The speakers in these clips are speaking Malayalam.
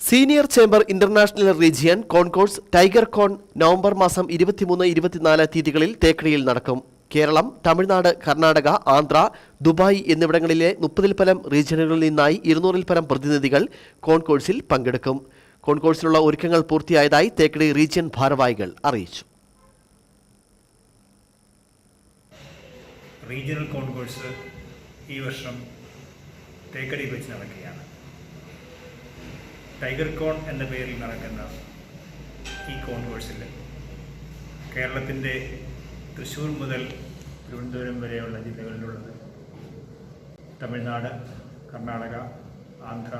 Senior chamber international region concourse tiger കോൺ നവംബർ മാസം 23-24 തീയതികളിൽ തേക്കടിയിൽ നടക്കും. കേരളം, തമിഴ്നാട്, കർണാടക, ആന്ധ്ര, ദുബായ് എന്നിവിടങ്ങളിലെ 30-ൽ പരം റീജിയനുകളിൽ നിന്നായി 200-ൽ പരം പ്രതിനിധികൾ കോൺകോഴ്സിൽ പങ്കെടുക്കും. കോൺകോഴ്സിനുള്ള ഒരുക്കങ്ങൾ പൂർത്തിയായതായി തേക്കടി റീജിയൻ ഭാരവാഹികൾ അറിയിച്ചു. റീജിയണൽ കോൺകോഴ്സ് ഈ വർഷം തേക്കടി വെച്ച് നടക്കുകയാണ്. ടൈഗർ കോൺ എന്ന പേരിൽ നടക്കുന്ന ഈ കോൺകോഴ്സിൽ കേരളത്തിൻ്റെ തൃശ്ശൂർ മുതൽ തിരുവനന്തപുരം വരെയുള്ള ജില്ലകളിലുള്ളത്, തമിഴ്നാട്, കർണാടക, ആന്ധ്ര,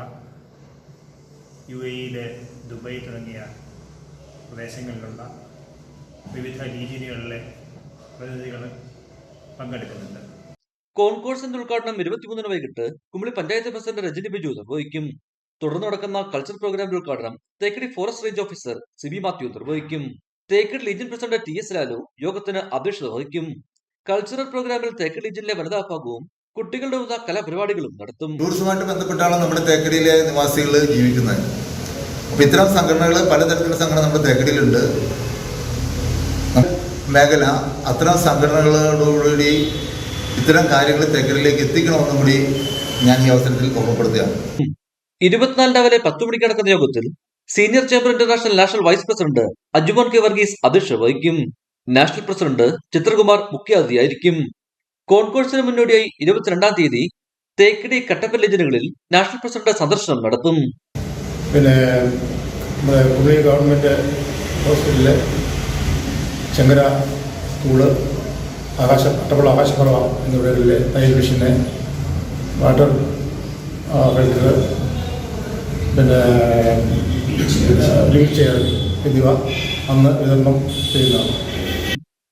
UAE ദുബായ് തുടങ്ങിയ പ്രദേശങ്ങളിലുള്ള വിവിധ റീജിയനുകളിലെ പ്രതിനിധികൾ പങ്കെടുക്കുന്നുണ്ട്. കോൺകോഴ്സിന്റെ ഉദ്ഘാടനം 23 വൈകിട്ട് കുമളി പഞ്ചായത്ത് പ്രസിഡന്റ് രജനി ബിജു നിർവഹിക്കും. തുടർന്ന് നടക്കുന്ന കൾച്ചർ പ്രോഗ്രാമിന്റെ ഉദ്ഘാടനം Thekkady forest range officer Siby Mathew നിർവഹിക്കും. Thekkady legion president TS Lalu യോഗത്തിന് അധ്യക്ഷത വഹിക്കും. കൾച്ചറൽ പ്രോഗ്രാമിൽ തേക്കടി ലീജിയനിലെ വനിതാ വിഭാഗവും കുട്ടികളുടെ വിവിധ കലാപരിപാടികളും നടത്തും. ടൂറിസവുമായിട്ട് ബന്ധപ്പെട്ടാണ് നമ്മുടെ തേക്കടിയിലെ നിവാസികൾ ജീവിക്കുന്നത്. അപ്പോൾ ഇത്തരം സംഘടനകൾ, പലതരത്തിലുള്ള സംഘടന നമ്മുടെ തേക്കടിയിലുണ്ട്. മേഖല അത്തരം സംഘടനകളോടുകൂടി ഇത്തരം കാര്യങ്ങൾ തേക്കടിയിലേക്ക് എത്തിക്കണമെന്നും കൂടി ഞാൻ ഈ അവസരത്തിൽ ഓർമ്മപ്പെടുത്തുകയാണ്. 24 രാവിലെ 10 മണിക്ക് നടക്കുന്ന യോഗത്തിൽ senior chamber national vice president Ajumon K Varghese അധ്യക്ഷത വഹിക്കും. നാഷണൽ പ്രസിഡന്റ് ചിത്രകുമാർ മുഖ്യാതിഥിയായിരിക്കും. കോൺകോഴ്സിന് മുന്നോടിയായി 22-ാം തീയതി തേക്കടി കട്ടപ്പന ലീജിയനുകളിൽ നാഷണൽ പ്രസിഡന്റ് സന്ദർശനം നടത്തും. പിന്നെ നമ്മുടെ പുതിയ ഗവൺമെന്റ് ഹോസ്പിറ്റലിലെ ചെങ്കര സ്കൂള്, അട്ടപ്പുള്ള ആകാശപർവ എന്നിവിടങ്ങളിലെ തയ്യൽ മെഷീന്, വാട്ടർ ഫിൽറ്റർ, പിന്നെ വീൽ ചെയർ എന്നിവ അന്ന് വിതരണം ചെയ്യുന്നതാണ്.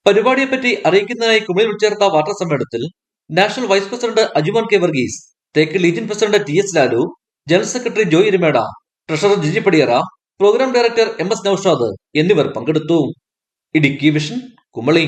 പരിപാടിയെപ്പറ്റി അറിയിക്കുന്നതിനായി കുമളിയിൽ വിളിച്ചേർത്ത വാർത്താ സമ്മേളനത്തിൽ national vice president Ajumon K Varghese, Thekkady legion president TS Lalu, general secretary Joy Irimeda, treasurer Jiji Padiyara, programme director MS Noushad എന്നിവർ പങ്കെടുത്തു. ഇടുക്കി വിഷൻ, കുമളി.